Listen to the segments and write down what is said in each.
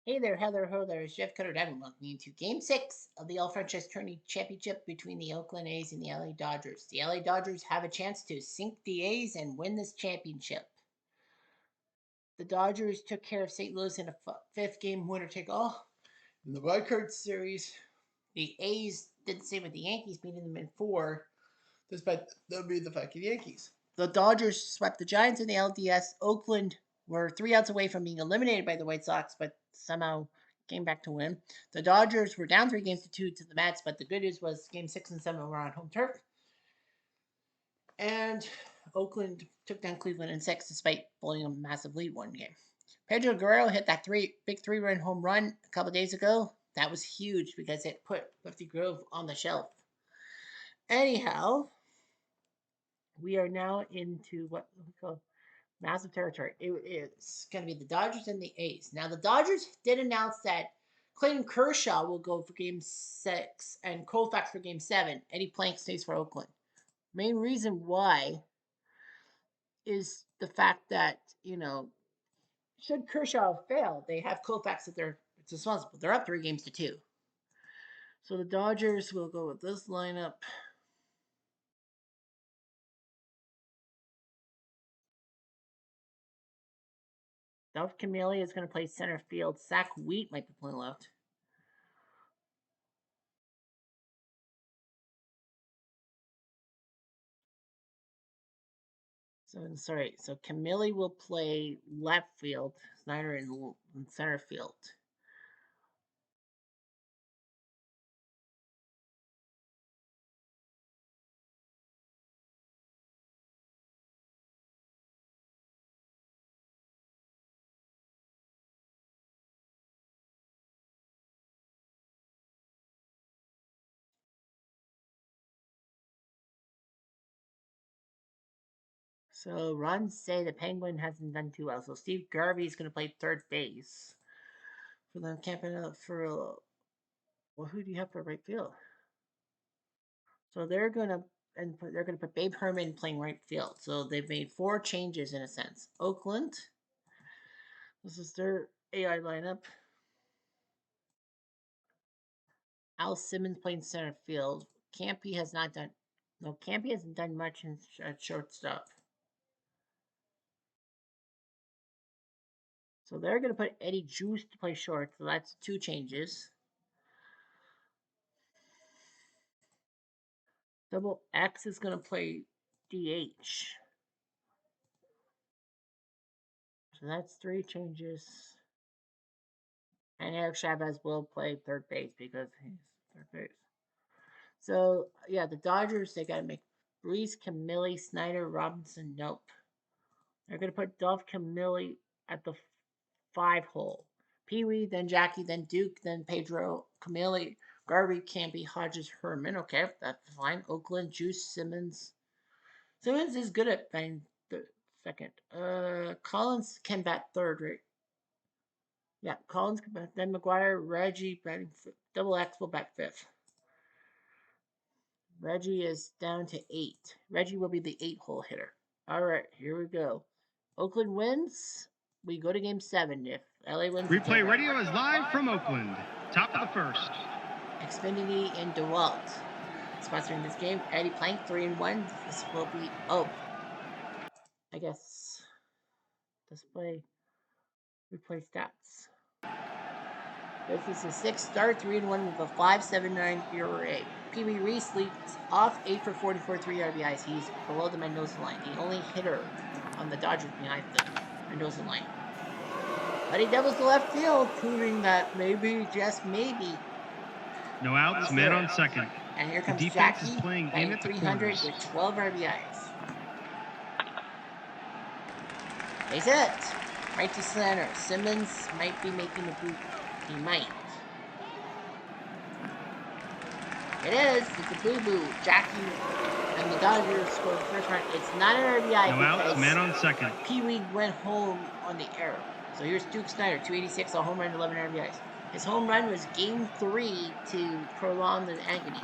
Hey there, Heather, ho there, it's Jeff Cutter Diamond welcoming you to Game 6 of the All-Franchise Tourney Championship between the Oakland A's and the LA Dodgers. The LA Dodgers have a chance to sink the A's and win this championship. The Dodgers took care of St. Louis in a fifth game winner-take-all. In the wild card series, the A's did the same with the Yankees, beating them in 4, despite them being the fucking Yankees. The Dodgers swept the Giants in the LDS. Oakland were 3 outs away from being eliminated by the White Sox, but somehow came back to win. The Dodgers were down 3 games to 2 to the Mets, but the good news was Game 6 and 7 were on home turf. And Oakland took down Cleveland in 6 despite blowing a massive lead one game. Pedro Guerrero hit that big 3-run home run a couple days ago. That was huge because it put Lefty Grove on the shelf. Anyhow, we are now into what we call massive territory. It's going to be the Dodgers and the A's. Now, the Dodgers did announce that Clayton Kershaw will go for Game 6 and Koufax for Game 7. Eddie Plank stays for Oakland. Main reason why is the fact that, should Kershaw fail, they have Koufax that it's responsible. They're up 3 games to 2. So the Dodgers will go with this lineup. Dolph Camilli is going to play center field. Zach Wheat might be playing left. So Camilli will play left field, Snyder in center field. So runs say the Penguin hasn't done too well. So Steve Garvey is going to play third base for them. Camping out for well, who do you have for right field? So they're gonna put Babe Herman playing right field. So they've made 4 changes in a sense. Oakland, this is their AI lineup. Al Simmons playing center field. Campy hasn't done much at shortstop. So they're going to put Eddie Juice to play short. So that's 2 changes. Double X is going to play DH. So that's 3 changes. And Eric Chavez will play third base because he's third base. So, yeah, the Dodgers, they got to make Breeze, Camilli, Snyder, Robinson, nope. They're going to put Dolph Camilli at the 5 hole. Pee Wee, then Jackie, then Duke, then Pedro, Camilli, Garvey, Campy, Hodges, Herman. Okay, that's fine. Oakland, Juice, Simmons. Simmons is good at batting second. Collins can bat third, right? Yeah, Collins can bat. Then McGuire, Reggie batting double X will bat fifth. Reggie is down to 8. Reggie will be the 8-hole hitter. All right, here we go. Oakland wins. We go to Game 7. If LA wins, replay radio is live from Oakland. Top of the first. Xfinity in DeWalt. Sponsoring this game, Eddie Plank, 3-1. This will be I guess replay stats. This is a 6th start, 3-1 with a 5.79 ERA. Pee Wee Reese leads off 8 for 44, 3 RBIs. He's below the Mendoza line, the only hitter on the Dodgers behind the Mendoza line. But he doubles the left field, proving that maybe, just maybe. No outs, man on second. And here comes the defense Jackie, is playing in at the 300 corners. with 12 RBIs. Base hit. Right to center. Simmons might be making a boot. He might. It is. It's a boo-boo. Jackie and the Dodgers scored the first run. It's not an RBI no outs, man on second. Pee Wee went home on the error. So here's Duke Snyder, 286, a home run, 11 RBIs. His home run was Game 3 to prolong the agony.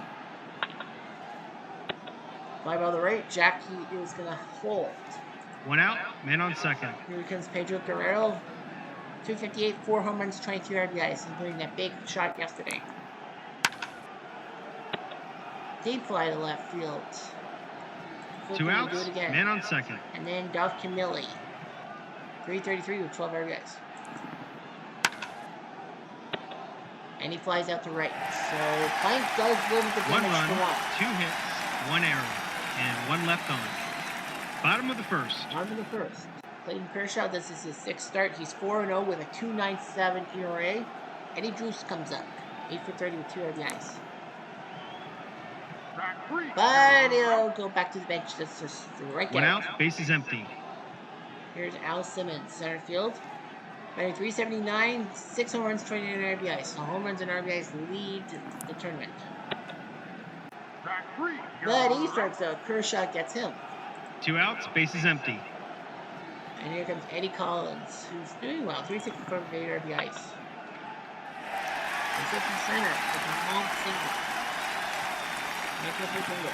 Fly ball to the right. Jackie is going to hold. 1 out, man on second. Here comes Pedro Guerrero. 258, 4 home runs, 23 RBIs, including that big shot yesterday. Deep fly to left field. Two outs, do it again. man on second. And then Dolph Camilli. 333 with 12 RBIs. And he flies out to right. So Plank does limit the One damage run, to 1. 2 hits, 1 error, and 1 left on. Bottom of the first. Bottom of the first. Clayton Kershaw, this is his 6th start. He's 4-0 with a 2.97 ERA. Eddie Drews comes up. 8 for 30 with 2 RBIs. But he'll go back to the bench. That's just the right One out, base is empty. Here's Al Simmons, center field. Batting 379, 6 home runs, 29 RBIs. So home runs and RBIs lead the tournament. But he strikes out. Kershaw gets him. 2 outs, base is empty. And here comes Eddie Collins, who's doing well. 364 with 8 RBIs. He's at the center with a long single. Make up his window.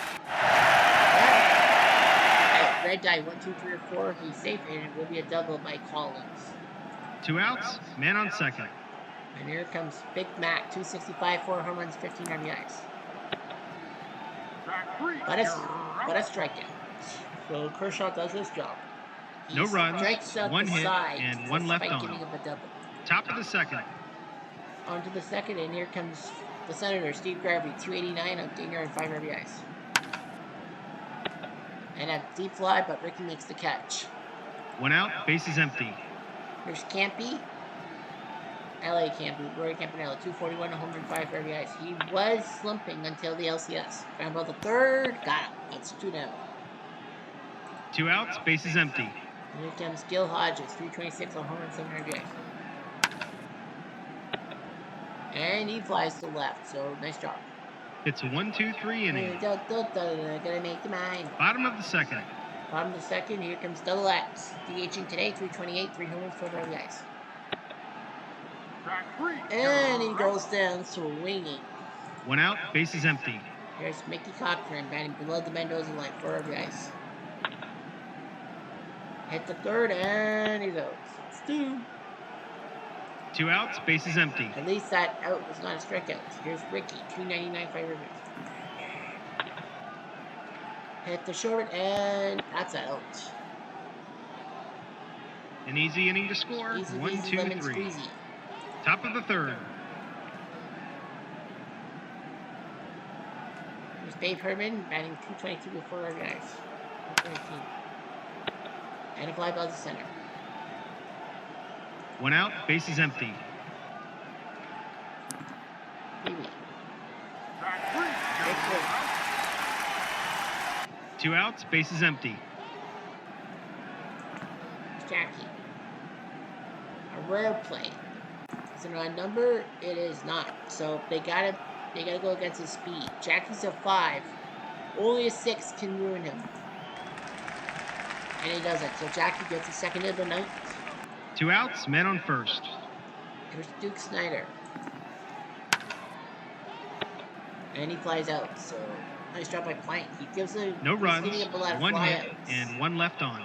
Red die 1, 2, 3, or 4. He's safe, and it will be a double by Collins. 2 outs, man on second. And here comes Big Mac, 265, 4 home runs, 15 RBIs. But a strikeout. So Kershaw does his job. He No runs, strikes out 1 the hit, side and 1 left on. giving up a double. Top of the second. On to the second, and here comes the Senator, Steve Garvey, 289 on Dinger and 5 RBIs. And a deep fly, but Ricky makes the catch. 1 out, base is empty. There's Campy. LA Campy, Roy Campanella, 241, a home run, 5 RBIs. He was slumping until the LCS. Ground ball the third, got him. That's 2 now. 2 outs, base is empty. And here comes Gil Hodges, 326, a home run, 7 RBIs. And he flies to left, so nice job. It's a 1-2-3 inning. Gonna make the mine. Bottom of the second. Bottom of the second, here comes Double X. DHing today, 328, 3 homers, 4 RBIs. And he goes down swinging. 1 out, base is empty. Here's Mickey Cochran batting below the Mendoza line, 4 RBIs. Hit the third, and he's out. It's 2. 2 outs, base is empty. At least that out was not a strikeout. Here's Ricky, 299, 5 RBIs. Hit the short, and that's out. An easy inning to score. Easy, 1, easy, 2, lemon 3. squeezy. Top of the third. Here's Dave Herman batting 222 with 4 RBIs. 219. And a fly ball to center. 1 out, base is empty. Pee-wee. 2 outs, base is empty. Jackie. A rare play. Is it an odd number? It is not. So they gotta go against his speed. Jackie's a 5. Only a 6 can ruin him. And he doesn't. So Jackie gets a second of the night. 2 outs, man on first. Here's Duke Snyder. And he flies out. So nice job by Plank. He gives a No runs, giving up a lot of 1 hit, flyouts. and 1 left on.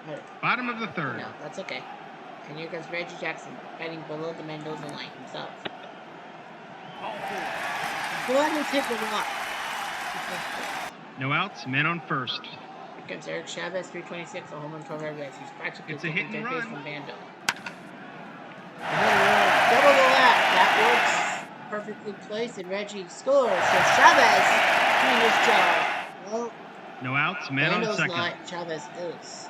But Bottom of the third. no, that's okay. And here comes Reggie Jackson, batting below the Mendoza line himself. Blood is hit the rock. No outs, man on first. Here comes Eric Chavez, 326, a home run, 12 RBIs. He's practically It's a hit taking and third base run. from Bando. Double the left. That works perfectly placed, and Reggie scores. So Chavez doing his job. Well, No outs, man on Bando's second. not, Chavez is.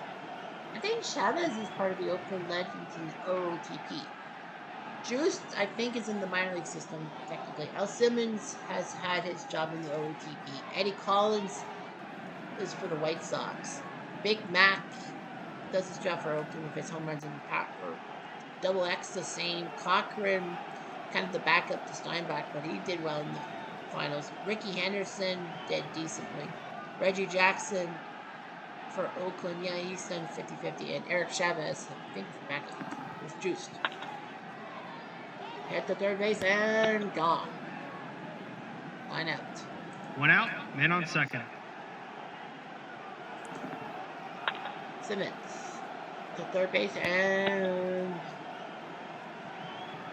I think Chavez is part of the Oakland Legends in OOTP. Juiced, I think, is in the minor league system, technically. Al Simmons has had his job in the OOTP. Eddie Collins is for the White Sox. Big Mac does his job for Oakland with his home runs and power. Double X the same. Cochran, kind of the backup to Steinbach, but he did well in the finals. Ricky Henderson did decently. Reggie Jackson for Oakland, yeah, he's done 50-50. And Eric Chavez, I think for backup, was juiced. Hit the third base and gone. Line out. 1 out, man on second. Simmons to third base and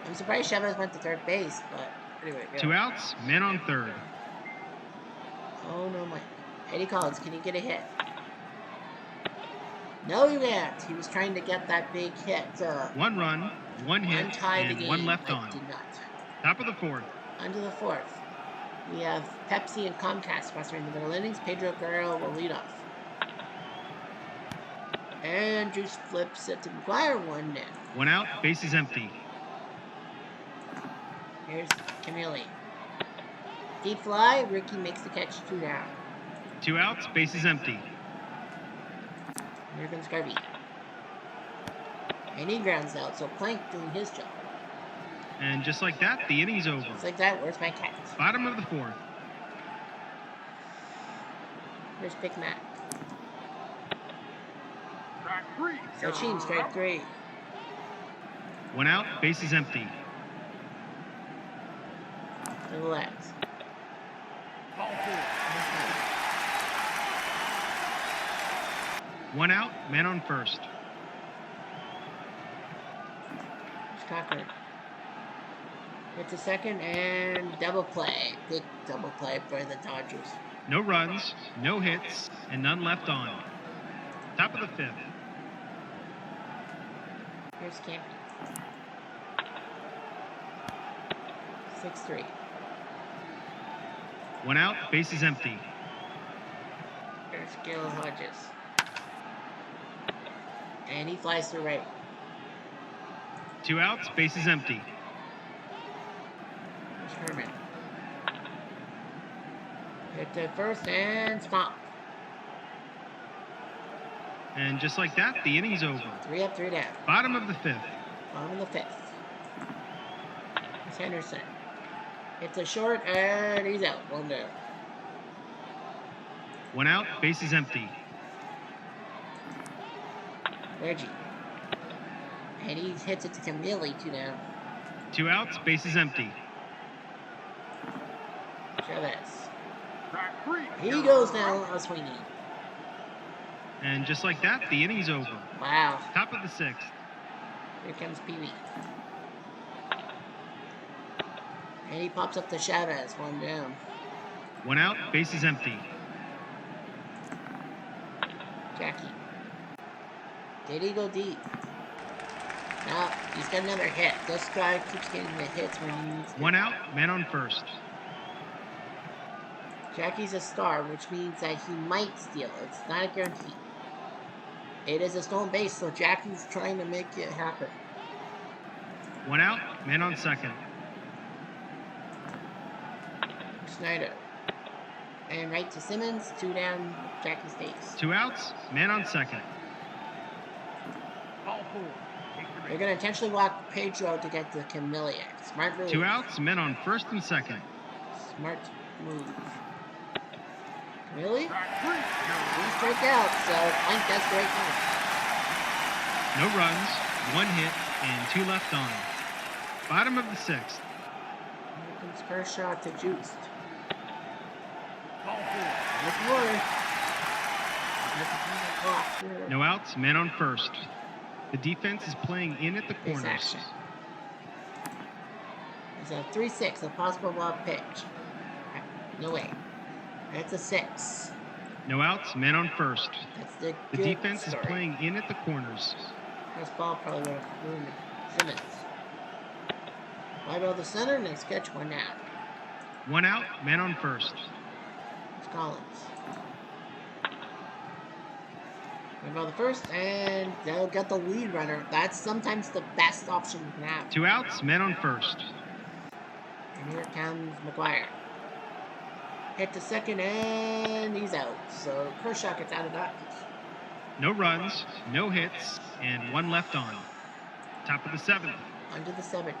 I'm surprised Chavez went to third base, but anyway. Yeah. 2 outs, men on third. Oh no, Mike. Eddie Collins, can he get a hit? No, he can't. He was trying to get that big hit. 1 run, 1 hit, Untie the and game. 1 left Mike on. did not. Top of the fourth. Onto the fourth. We have Pepsi and Comcast sponsoring the middle innings. Pedro Guerrero will lead off. And Juice flips it to McGuire, 1 down. 1 out, base is empty. Here's Camille. Deep fly, Ricky makes the catch, 2 down. 2 outs, base is empty. Here comes Garvey. And he grounds out, so Plank doing his job. And just like that, the inning's over. Just like that, where's my cat? Bottom of the fourth. Here's Big Mac. Strike 3. Sachin, strike 3. 1 out, base is empty. To the legs. Ball 4. 1 out, man on first. Here's Cochran. Hits a second and double play. Big double play for the Dodgers. No runs, no hits, and none left on. Top of the fifth. Here's Campy. 6-3. 1 out, base is empty. Here's Gil Hodges. And he flies to right. 2 outs, base is empty. Here's Herman. Hit to first and stop. And just like that, the inning's over. 3 up, 3 down. Bottom of the fifth. Bottom of the fifth. Here's Henderson. Hits a short and he's out. 1 down. 1 out, base is empty. Reggie. And he hits it to Camille, 2 down. 2 outs, base is empty. Chavez. Strike 3. He goes down swinging. And just like that, the inning's over. Wow. Top of the sixth. Here comes Pee Wee. And he pops up to Chavez, 1 down. 1 out, base is empty. Jackie. Did he go deep? No, he's got another hit. This guy keeps getting the hits when he needs to. 1 out, man on first. Jackie's a star, which means that he might steal. It's not a guarantee. It is a stolen base, so Jackie's trying to make it happen. 1 out, man on second. Snyder. And right to Simmons, 2 down, Jackie stays. 2 outs, man on second. Ball 4. Take the They're base. going to intentionally walk Pedro to get the Camille. Smart move. 2 outs, men on first and second. Smart move. Camille? Strike 3. He strike out, so Plank does the right thing. No runs, 1 hit, and 2 left on. Bottom of the sixth. Here comes Kershaw to Juiced. Ball 4. With more. No outs, men on first. The defense is playing in at the Base corners. action. There's a 3-6, a possible wild pitch. No way. That's a 6. No outs, men on first. That's the The good defense story. is playing in at the corners. This ball probably would have ruined Simmons. Fly ball to center, next catch, 1 out. 1 out, men on first. It's Collins. Fly ball to first, and they'll get the lead runner. That's sometimes the best option you can have. 2 outs, men on first. And here comes McGuire. Hit to second, and he's out. So Kershaw gets out of that. No runs, no hits, and 1 left on. Top of the seventh. Under the 7th.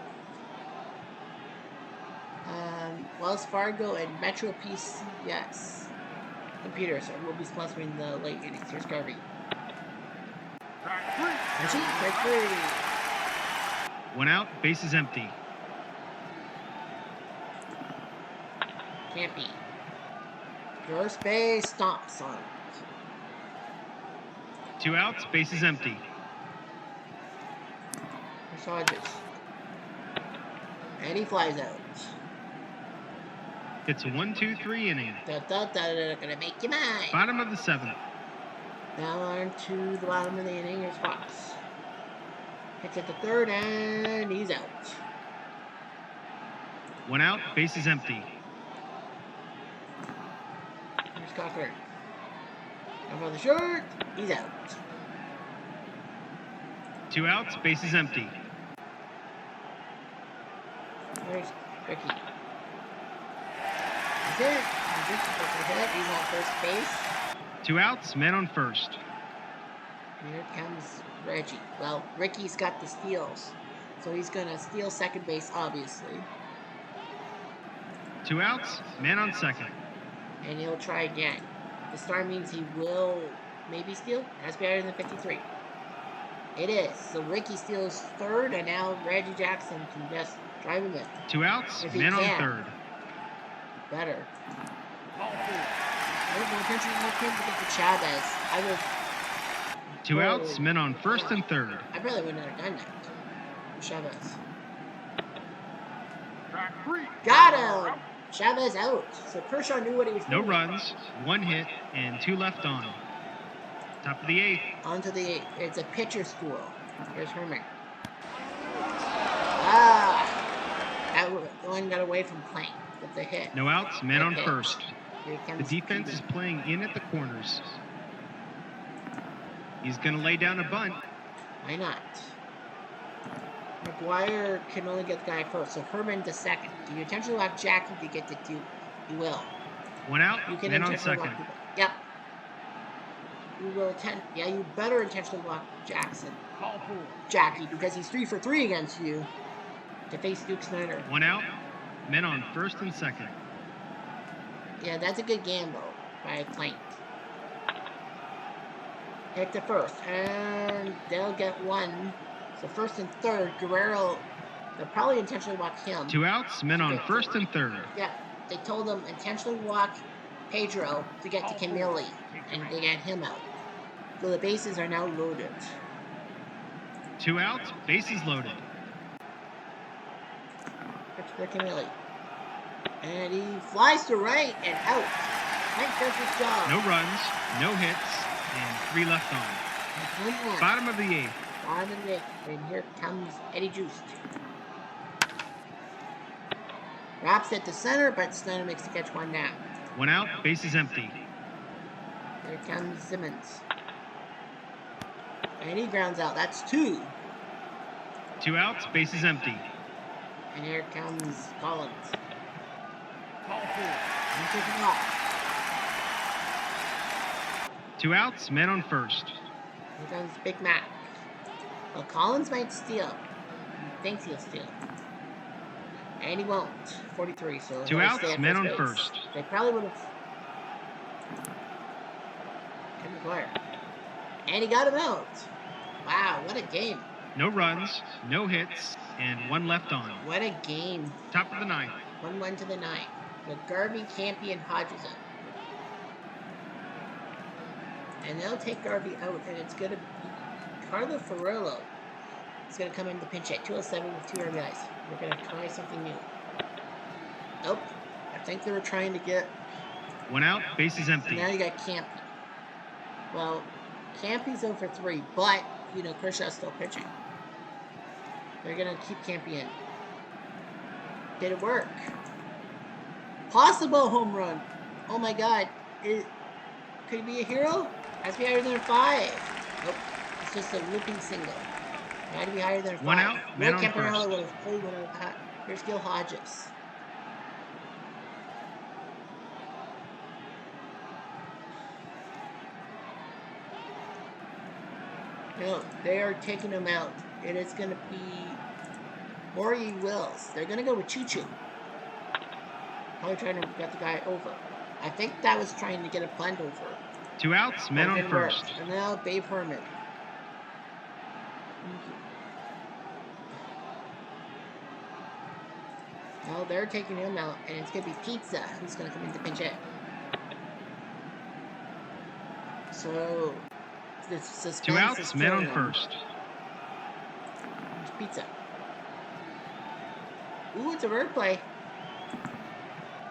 Wells Fargo and Metro PCS computers will be sponsoring the late innings. Here's Garvey. Strike 3. Richie, strike 3. 1 out, base is empty. Campy. First base stomps on it. 2 outs, base is empty. Here's Hodges. And he flies out. It's a 1-2-3 inning. Gonna make you mine. Bottom of the 7th. Now on to the bottom of the inning. Here's Fox. Hits at the third, and he's out. 1 out, bases empty. Here's Cochran. Now for the short, he's out. 2 outs, bases empty. There's Ricky. That's it. He's on first base. 2 outs, men on first. Here comes Reggie. Well, Ricky's got the steals, so he's gonna steal second base, obviously. 2 outs, man on second. And he'll try again. The star means he will maybe steal. Has to be higher than 53. It is. So Ricky steals third, and now Reggie Jackson can just drive him in. 2 outs, If he man on can. third. Better. Ball four. I was more attention to him to get to Chavez. I was. 2 outs, men on first and third. I probably wouldn't have done that. With Chavez. Track 3. Got him! Chavez out. So Kershaw knew what he was No doing. runs, 1 hit, and 2 left on. Top of the 8th. On to the 8th. It's a pitcher school. Here's Herman. That one got away from Plank with the hit. No outs, man on Okay. first. Here The comes defense is Cuban. playing in at the corners. He's going to lay down a bunt. Why not? McGuire can only get the guy first, so Herman to second. Do you intentionally walk Jackie to get to Duke? You will. 1 out, You can man on intentionally second. walk people. Yep. You will you better intentionally walk Jackson. Ball four. Jackie, because he's 3 for 3 against you to face Duke Snyder. 1 out, men on first and second. Yeah, that's a good gamble by Plank. Hit to first, and they'll get one. So first and third, Guerrero, they'll probably intentionally walk him. 2 outs, men on first and third. Yeah, they told him intentionally walk Pedro to get to Camille, and they get him out. So the bases are now loaded. 2 outs, bases loaded. Pitch for Camille. And he flies to right and out. Plank does his job. No runs, no hits, and 3 left on. That's 1-1. Bottom of the 8th. Bottom of the 8th. And here comes Eddie Juiced. Wraps it to center, but Snyder makes the catch one down. 1 out, bases empty. Here comes Simmons. And he grounds out. That's 2. 2 outs, bases empty. And here comes Collins. Ball four. And taking off. 2 outs, men on first. Here comes Big Mac. Well, Collins might steal. He thinks he'll steal. And he won't. 43, so 2 he'll outs, stay at men first on base. first. They probably would have. Tim McGuire. And he got him out. Wow, what a game. No runs, no hits, and 1 left on. What a game. Top of the 9th. 1-1 to the 9th. With Garvey, Campy, and Hodges up. And they'll take Garvey out, and it's going to be Carlo Ferrello. He's going to come in to pinch at 207 with 2 RBIs. We're going to try something new. Nope. I think they were trying to get... 1 out, bases empty. Now you got Campy. Well, Campy's 0 for 3, but, Kershaw's still pitching. They're going to keep Campy in. Did it work? Possible home run. Oh my god. Could he be a hero? Has to be higher than 5. Nope. It's just a looping single. It had to be higher than 5. 1 out, man on Campanella first. would have played one of that. Here's Gil Hodges. They are taking him out. It is going to be Maury Wills. They're going to go with Choo Choo. Probably trying to get the guy over. I think that was trying to get a bunt over. 2 outs, men That on didn't work. first. And now Babe Herman. Now they're taking him out, and it's going to be Pizza who's going to come in to pinch hit. So, the suspense 2 is outs, men on killing him. first. Here's Pizza. Ooh, it's a bird play.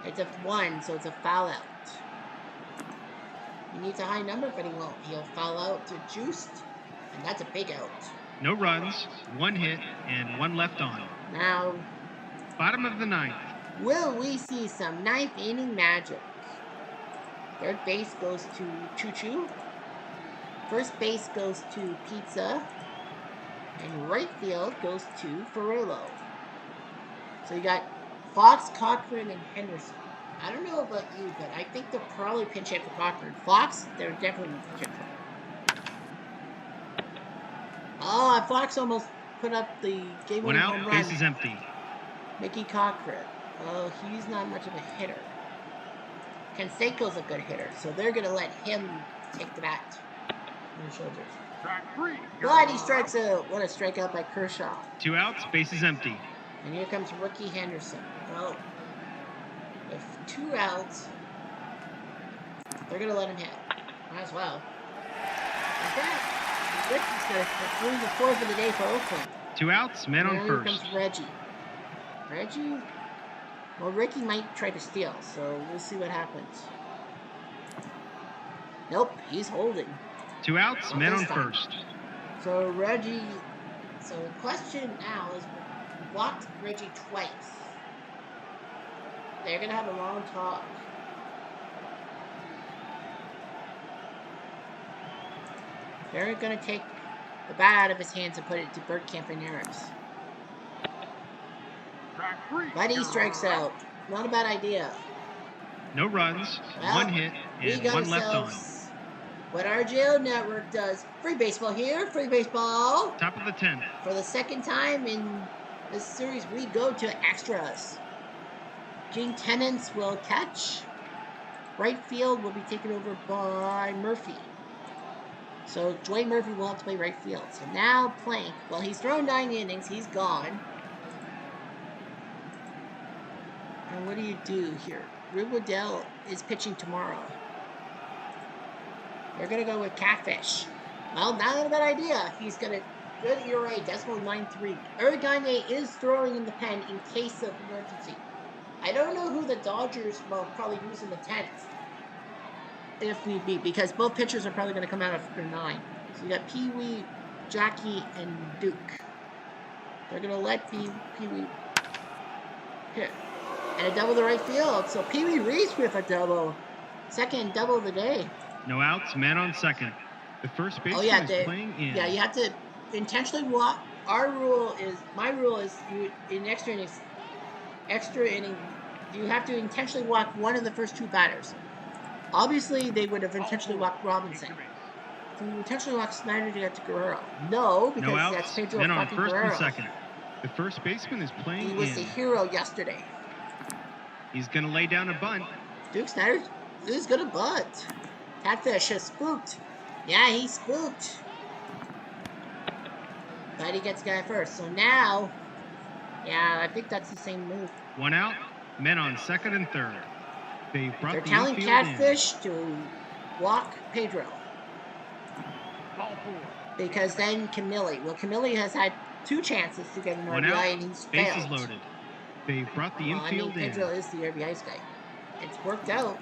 It's a 1, so it's a foul out. He needs a high number, but he won't. He'll foul out to Juiced, and that's a big out. No runs, 1 hit, and 1 left on. Now, Bottom of the 9th. will we see some ninth inning magic? Third base goes to Choo Choo. First base goes to Pizza. And right field goes to Ferrolo. So you got Fox, Cochran, and Henderson. I don't know about you, but I think they'll probably pinch hit for Cochran. Fox, they're definitely going to pinch hit for. Oh, Fox almost put up the game-winning home run. Base is empty. Mickey Cochran. Oh, he's not much of a hitter. Canseco's a good hitter, so they're going to let him take the bat on their shoulders. Track 3. But he strikes out. What a strikeout by Kershaw. 2 outs, base is empty. And here comes Ricky Henderson. Well, with 2 outs, they're going to let him hit. Might as well. Like that. Ricky's got a 3 to 4 for the day for Oakland. 2 outs, men on Here first. comes Reggie. Reggie? Well, Ricky might try to steal, so we'll see what happens. Nope, he's holding. 2 outs, men on first. So Reggie... So the question now is, blocked Reggie twice. They're going to have a long talk. They're going to take the bat out of his hands and put it to Bergkamp and Harris. Track 3. But he strikes out. Not a bad idea. No runs, Well, 1 hit, we and got 1 left on. ourselves what our RJO network does. Free baseball here, free baseball. Top of the 10th. For the second time in this series, we go to extras. Gene Tennants will catch. Right field will be taken over by Murphy. So Dwayne Murphy will have to play right field. So now Plank, well, he's thrown 9 innings. He's gone. And what do you do here? Rube Waddell is pitching tomorrow. They're going to go with Catfish. Well, not a bad idea. He's got a good ERA, .93. Eric Gagne is throwing in the pen in case of emergency. I don't know who the Dodgers will probably use in the 10th, if need be, because both pitchers are probably going to come out after 9. So you got Pee Wee, Jackie, and Duke. They're going to let Pee Wee hit. And a double to right field. So Pee Wee Reese with a double. Second double of the day. No outs, man on second. The first baseman is playing in. Yeah, you have to intentionally walk. My rule is you in extra innings, you have to intentionally walk one of the first 2 batters. Obviously, they would have intentionally walked Robinson. So you intentionally walk Snyder to get to Guerrero. No, because No that's outs, Pedro men on fucking first Guerrero. and second. The first baseman is playing He was in. the hero yesterday. He's going to lay down a bunt. Duke Snyder is gonna bunt. Catfish has spooked. Yeah, he spooked. But he gets guy first. So now, yeah, I think that's the same move. 1 out, men on second and third. They brought They're the telling infield Catfish to walk Pedro. Ball 4. Because then Camille. Well, Camille has had 2 chances to get an 1 RBI out, and he's base failed. is loaded. They brought the infield Pedro in. is the RBI guy. It's worked out.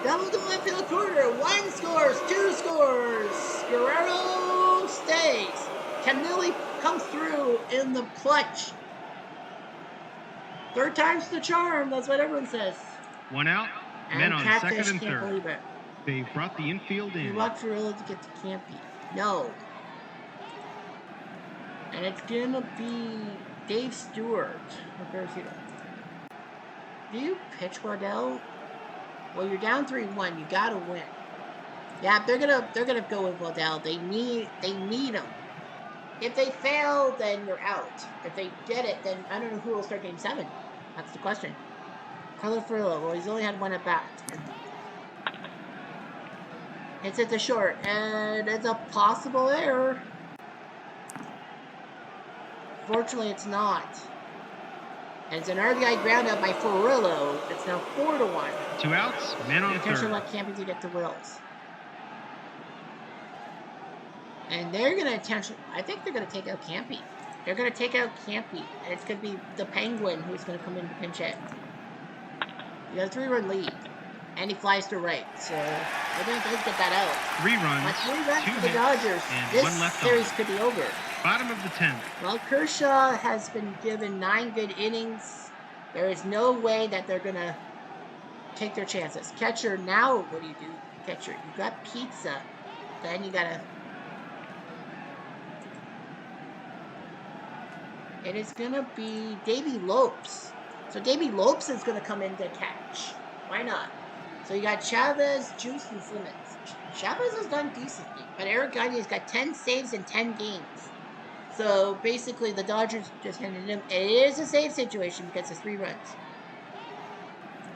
Double to left field corner. 1 scores, 2 scores. Guerrero stays. Camille comes through in the clutch. 3rd time's the charm. That's what everyone says. 1 out, And men on Catfish second and can't third. believe it. They brought the infield He in. walked Ferrilla to get to Campy. No. And it's gonna be Dave Stewart. Do you pitch Waddell? Well, you're down 3-1. You gotta win. Yeah, they're gonna go with Waddell. They need him. If they fail, then you're out. If they get it, then I don't know who will start game 7. That's the question. Carlo Ferrilla. Well, he's only had 1 at bat. It's at the short, and it's a possible error. Fortunately, it's not. And it's an RBI ground out by Ferrillo. It's now 4-1. 2 outs, men on Attention, third. let Campy to get to Wills. And they're going to I think they're going to take out Campy. They're going to take out Campy, and it's going to be the Penguin who's going to come in to pinch hit. You got a 3-run lead, and he flies to right, so they're going to get that out. 3 runs, But 3 runs 2 for the hits, Dodgers. and This 1 left series on. could be over. Bottom of the 10th. Well, Kershaw has been given 9 good innings. There is no way that they're going to take their chances. Catcher, now what do? Catcher, you got pizza. Then you got to... It is going to be Davey Lopes. So Davey Lopes is going to come in to catch. Why not? So you got Chavez, Juice, and Simmons. Chavez has done decently, but Eric Gagne's got 10 saves in 10 games. So basically, the Dodgers just handed him. It is a save situation because it's 3 runs.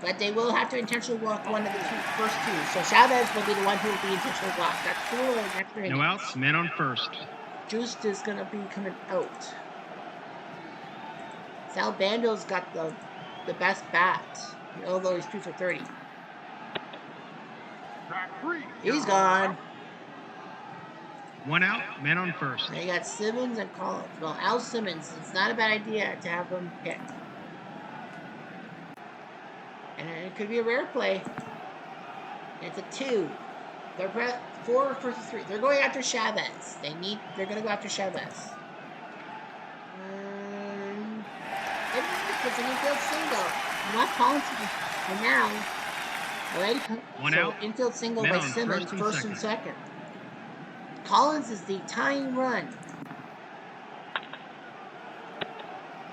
But they will have to intentionally walk one of the first two. So Chavez will be the one who will be intentionally walked. That's 4 extra innings. No outs, men on first. Juice is going to be coming out. Sal Bando's got the best bat, although he's 2 for 30. Track 3. He's gone. 1 out, men on first. They got Simmons and Collins. Well, Al Simmons, it's not a bad idea to have him hit. And it could be a rare play. It's a 2. They're 4 versus 3. They're going after Chavez. They're going to go after Chavez. It's an infield single. Not Collins for now. Already. 1 out. Infield single by Simmons, first and second. Collins is the tying run.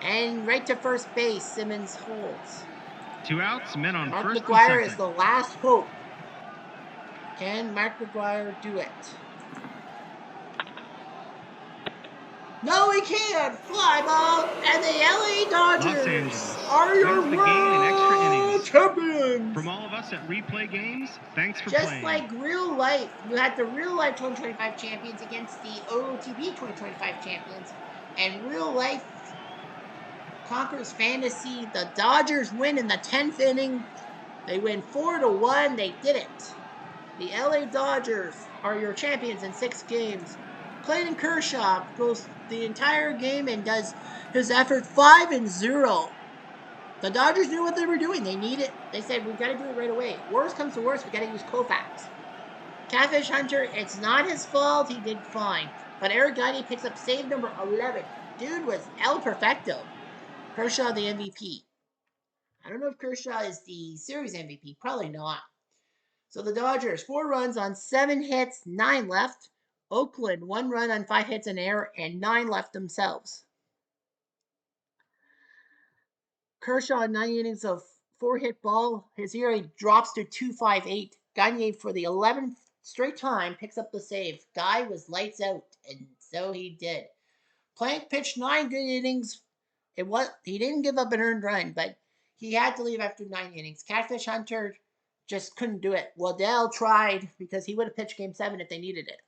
And right to first base, Simmons holds. 2 outs, men on Mark first McGwire and is the last hope. Can Mark McGwire do it? No, he can't! Fly ball! And the LA Dodgers are your world champions! From all of us at Replay Games, thanks for Just playing. like real life, you had the real life 2025 champions against the OOTB 2025 champions, and real life conquers fantasy. The Dodgers win in the 10th inning. They win 4-1. They did it. The LA Dodgers are your champions in 6 games. Clayton Kershaw goes the entire game and does his effort 5-0. The Dodgers knew what they were doing. They need it. They said, we've got to do it right away. Worst comes to worst, we got to use Koufax. Catfish Hunter, it's not his fault. He did fine. But Eric Gagne picks up save number 11. Dude was El Perfecto. Kershaw the MVP. I don't know if Kershaw is the series MVP. Probably not. So the Dodgers, 4 runs on 7 hits, 9 left. Oakland, 1 run on 5 hits and error, and 9 left themselves. Kershaw, 9 innings of 4-hit ball. His ERA drops to 2.58. Gagne, for the 11th straight time, picks up the save. Guy was lights out, and so he did. Plank pitched 9 good innings. He didn't give up an earned run, but he had to leave after 9 innings. Catfish Hunter just couldn't do it. Waddell tried because he would have pitched Game 7 if they needed it.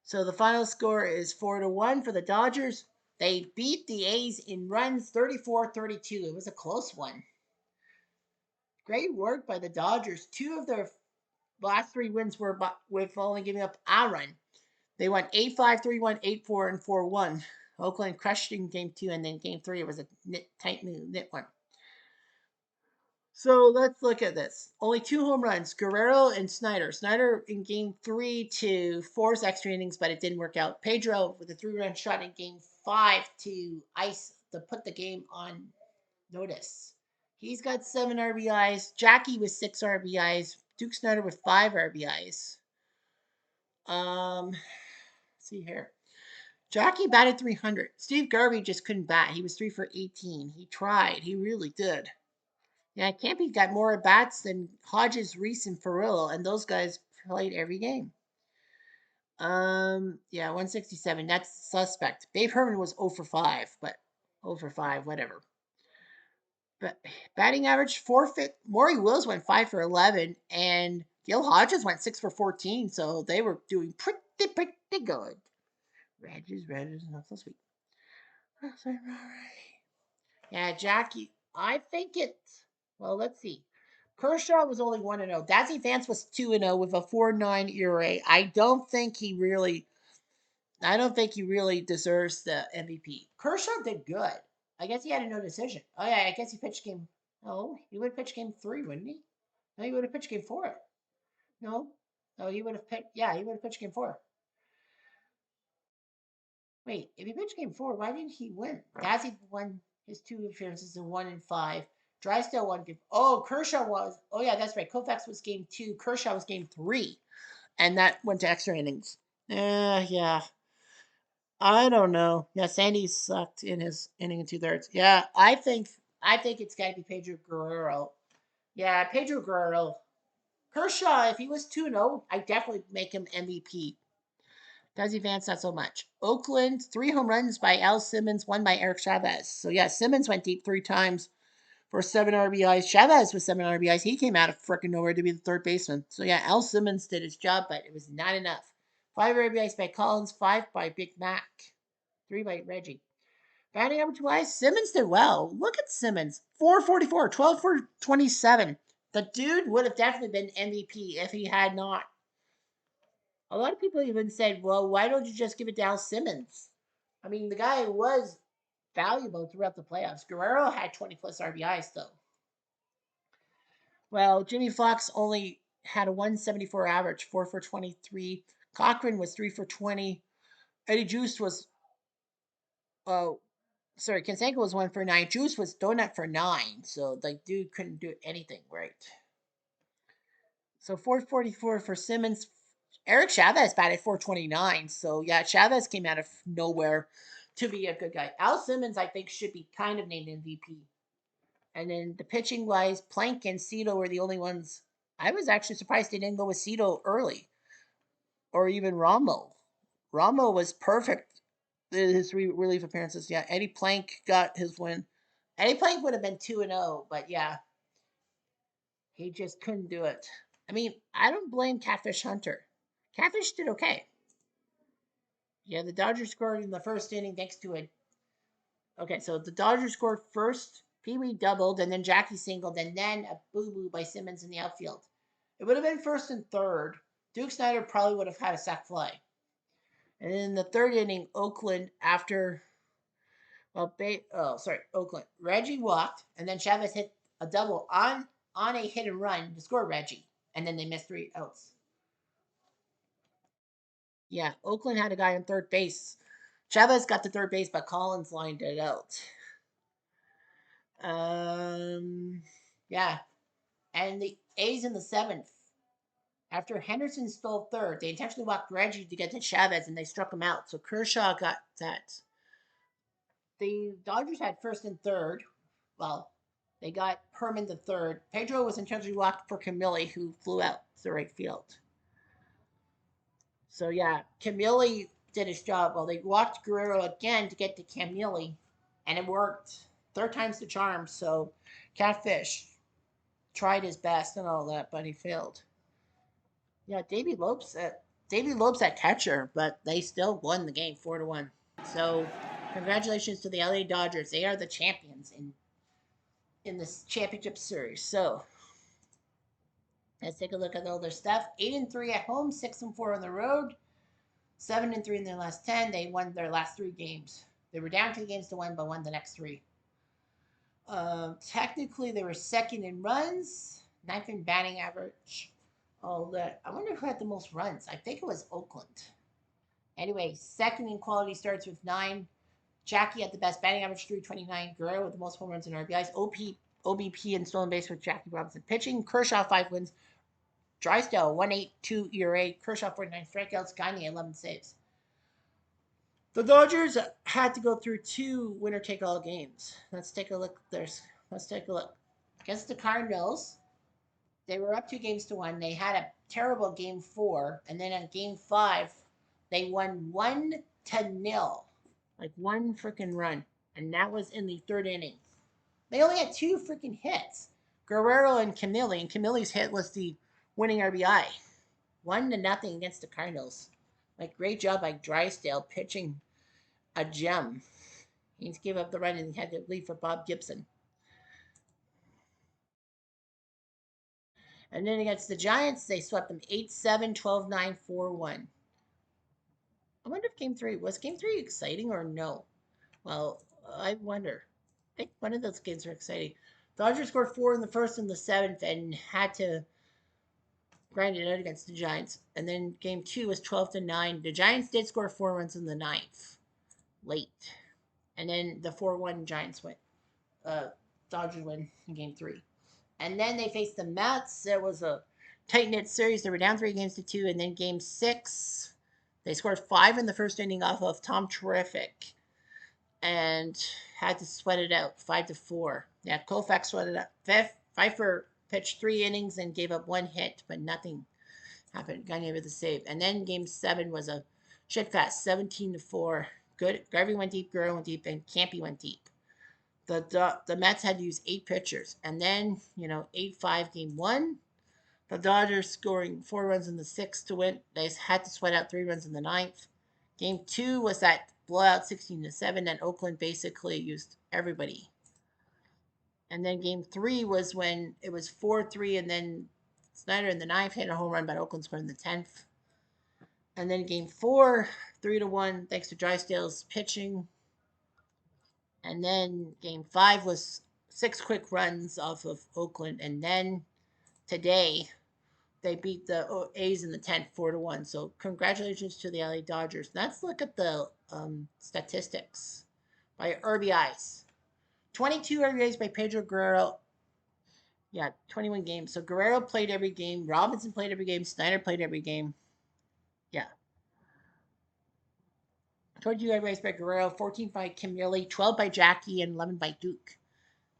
So the final score is 4-1 for the Dodgers. They beat the A's in runs 34-32. It was a close one. Great work by the Dodgers. 2 of their last 3 wins were with only giving up a run. They won 8-5, 3-1, 8-4, and 4-1. Oakland crushed in Game 2, and then Game 3 it was a tight knit one. So let's look at this. Only 2 home runs, Guerrero and Snyder. Snyder in Game 3 to force extra innings, but it didn't work out. Pedro with a 3-run shot in Game 5 to put the game on notice. He's got 7 RBIs. Jackie with 6 RBIs. Duke Snyder with 5 RBIs. Let's see here. Jackie batted 300. Steve Garvey just couldn't bat. He was 3 for 18. He tried. He really did. Yeah, Campy got more at bats than Hodges, Reese, and Ferrillo, and those guys played every game. 167. That's suspect. Babe Herman was 0 for 5, but 0 for 5, whatever. But batting average, forfeit. Maury Wills went 5 for 11, and Gil Hodges went 6 for 14, so they were doing pretty good. Regis, not so sweet. All right. Yeah, Jackie, I think it's, well, let's see. Kershaw was only 1-0. Dazzy Vance was 2-0 with a 4.9 ERA. I don't think he really I don't think he really deserves the MVP. Kershaw did good. I guess he had a no decision. Oh yeah, I guess he pitched game. Oh, he would have pitched game 3, wouldn't he? No, he would have pitched game 4. No, no, he would have pitched. Yeah, he would have pitched game 4. Wait, if he pitched game 4, why didn't he win? Dazzey won his 2 appearances in 1 and 5. Drysdale won game. Oh, Kershaw was. Oh yeah, that's right. Koufax was game 2. Kershaw was game 3, and that went to extra innings. Yeah. I don't know. Yeah, Sandy sucked in his inning and 2/3. Yeah, I think it's got to be Pedro Guerrero. Yeah, Pedro Guerrero. Kershaw, if he was 2-0, I'd definitely make him MVP. Desi Vance, not so much. Oakland, 3 home runs by Al Simmons, 1 by Eric Chavez. So yeah, Simmons went deep 3 times for 7 RBIs. Chavez with 7 RBIs. He came out of freaking nowhere to be the third baseman. So yeah, Al Simmons did his job, but it was not enough. 5 RBIs by Collins, 5 by Big Mac. 3 by Reggie. Batting average wise, Simmons did well. Look at Simmons. 444, 12 for 27. The dude would have definitely been MVP if he had not. A lot of people even said, well, why don't you just give it to Al Simmons? I mean, the guy was valuable throughout the playoffs. Guerrero had 20 plus RBIs, though. Well, Jimmy Fox only had a 174 average, 4 for 23. Cochran was 3 for 20. Eddie Juice was uh, Canseco was 1 for 9. Juice was donut for 9. So the dude couldn't do anything right. So 444 for Simmons. Eric Chavez batted 429. So yeah, Chavez came out of nowhere to be a good guy. Al Simmons, I think, should be kind of named MVP. And then the pitching wise, Plank and Cito were the only ones. I was actually surprised they didn't go with Cito early, or even Romo. Romo was perfect in his relief appearances. Yeah, Eddie Plank got his win. Eddie Plank would have been 2-0, but yeah, he just couldn't do it. I mean, I don't blame Catfish Hunter. Catfish did okay. Yeah, the Dodgers scored in the first inning thanks to a. Okay, so the Dodgers scored first. Pee Wee doubled, and then Jackie singled, and then a boo boo by Simmons in the outfield. It would have been first and third. Duke Snyder probably would have had a sac fly. And in the third inning, Oakland, after Oakland. Reggie walked, and then Chavez hit a double on a hit and run to score Reggie, and then they missed 3 outs. Yeah, Oakland had a guy on third base. Chavez got to third base, but Collins lined it out. Yeah, and the A's in the seventh. After Henderson stole third, they intentionally walked Reggie to get to Chavez, and they struck him out. So Kershaw got that. The Dodgers had first and third. Well, they got Herman the third. Pedro was intentionally walked for Camille, who flew out to right field. So yeah, Camille did his job. Well, they walked Guerrero again to get to Camille, and it worked. Third time's the charm. So Catfish tried his best and all that, but he failed. Yeah, Davey Lopes at catcher, but they still won the game 4-1. So congratulations to the LA Dodgers. They are the champions in this championship series. So let's take a look at all their stuff. 8-3 at home, 6-4 on the road, 7-3 in their last 10. They won their last 3 games. They were down 2 games to 1, but won the next 3. Technically, they were second in runs, ninth in batting average. All that. I wonder who had the most runs. I think it was Oakland. Anyway, second in quality starts with 9. Jackie had the best batting average, 329. Guerrero with the most home runs and RBIs. OBP and stolen base with Jackie Robinson. Pitching, Kershaw 5 wins. Drysdale 1.82 ERA. Kershaw 49 strikeouts. Gagne 11 saves. The Dodgers had to go through 2 winner take all games. Let's take a look. Let's take a look. Against the Cardinals, they were up 2 games to 1. They had a terrible game 4, and then on game 5, they won 1-0. Like 1 freaking run. And that was in the third inning. They only had 2 freaking hits. Guerrero and Camille. And Camille's hit was the winning RBI. 1-0 against the Cardinals. Like, great job by Drysdale pitching a gem. He gave up the run and he had to leave for Bob Gibson. And then against the Giants, they swept them 8-7, 12-9, 4-1. I wonder if Game 3 exciting or no? Well, I wonder. I think one of those games were exciting. Dodgers scored 4 in the first and the seventh and had to grind it out against the Giants. And then Game 2 was 12-9. The Giants did score 4 runs in the ninth, late, and then the 4-1 Giants win. Dodgers win in Game 3. And then they faced the Mets. It was a tight knit series. They were down 3 games to 2. And then Game 6, they scored 5 in the first inning off of Tom Terrific and had to sweat it out 5-4. Yeah, Koufax sweated it out. Pfeiffer pitched 3 innings and gave up 1 hit, but nothing happened. Got able to save. And then Game 7 was a shit fest, 17-4. Good. Garvey went deep, Guerrero went deep, and Campy went deep. The Mets had to use 8 pitchers. And then, 8-5 Game 1. The Dodgers scoring 4 runs in the sixth to win. They had to sweat out 3 runs in the ninth. Game 2 was that blowout 16-7, and Oakland basically used everybody. And then Game 3 was when it was 4-3, and then Snyder in the ninth hit a home run, but Oakland scored in the 10th. And then Game 4, 3-1, thanks to Drysdale's pitching. And then Game 5 was 6 quick runs off of Oakland. And then today, they beat the A's in the 10th, 4-1. So congratulations to the LA Dodgers. Let's look at the statistics by RBIs. 22 RBIs by Pedro Guerrero. Yeah, 21 games. So Guerrero played every game. Robinson played every game. Snyder played every game. Yeah. 22 RBIs by Guerrero. 14 by Kim Yelly. 12 by Jackie. And 11 by Duke.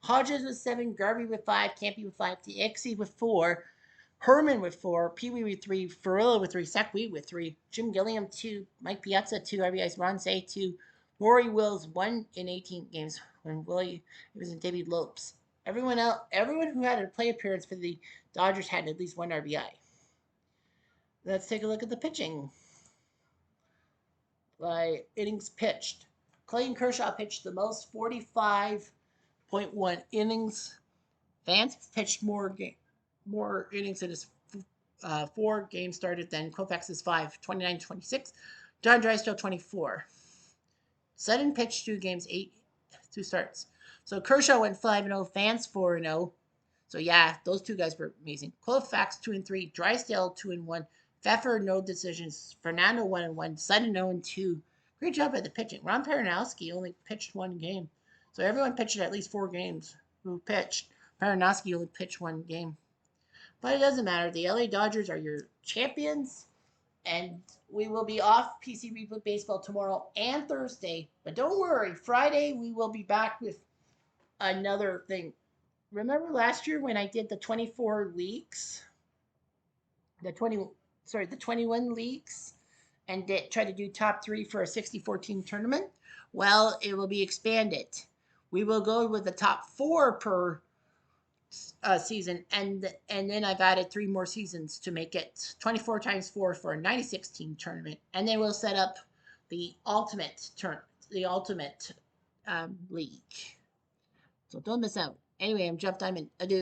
Hodges with 7. Garvey with 5. Campy with 5. Dixie with 4. Herman with 4, Pee Wee with 3, Ferrillo with 3, Sackweed with 3, Jim Gilliam 2, Mike Piazza 2, RBIs, Ron Say 2, Rory Wills 1 in 18 games when Willie was in David Lopes. Everyone who had a play appearance for the Dodgers had at least 1 RBI. Let's take a look at the pitching. By innings pitched, Clayton Kershaw pitched the most, 45.1 innings. Vance pitched more innings in his 4 games started than Koufax's 5, 29-26. John Drysdale 24. Sutton pitched 2 games, 2 starts. So Kershaw went 5-0, Vance 4-0. So yeah, those 2 guys were amazing. Koufax 2-3, Drysdale 2-1, Pfeffer no decisions, Fernando 1-1, Sutton 0-2. Great job by the pitching. Ron Peranowski only pitched 1 game, so everyone pitched at least 4 games. Who pitched? Peranowski only pitched 1 game. But it doesn't matter. The LA Dodgers are your champions, and we will be off PC Replay Baseball tomorrow and Thursday. But don't worry, Friday we will be back with another thing. Remember last year when I did the 24 leagues, the 21 leagues, and try to do top 3 for a 64-team tournament? Well, it will be expanded. We will go with the top 4 per season, and then I've added 3 more seasons to make it 24 times 4 for a 96-team tournament, and then we'll set up the ultimate league. So don't miss out. Anyway, I'm Jeff Diamond. Adieu.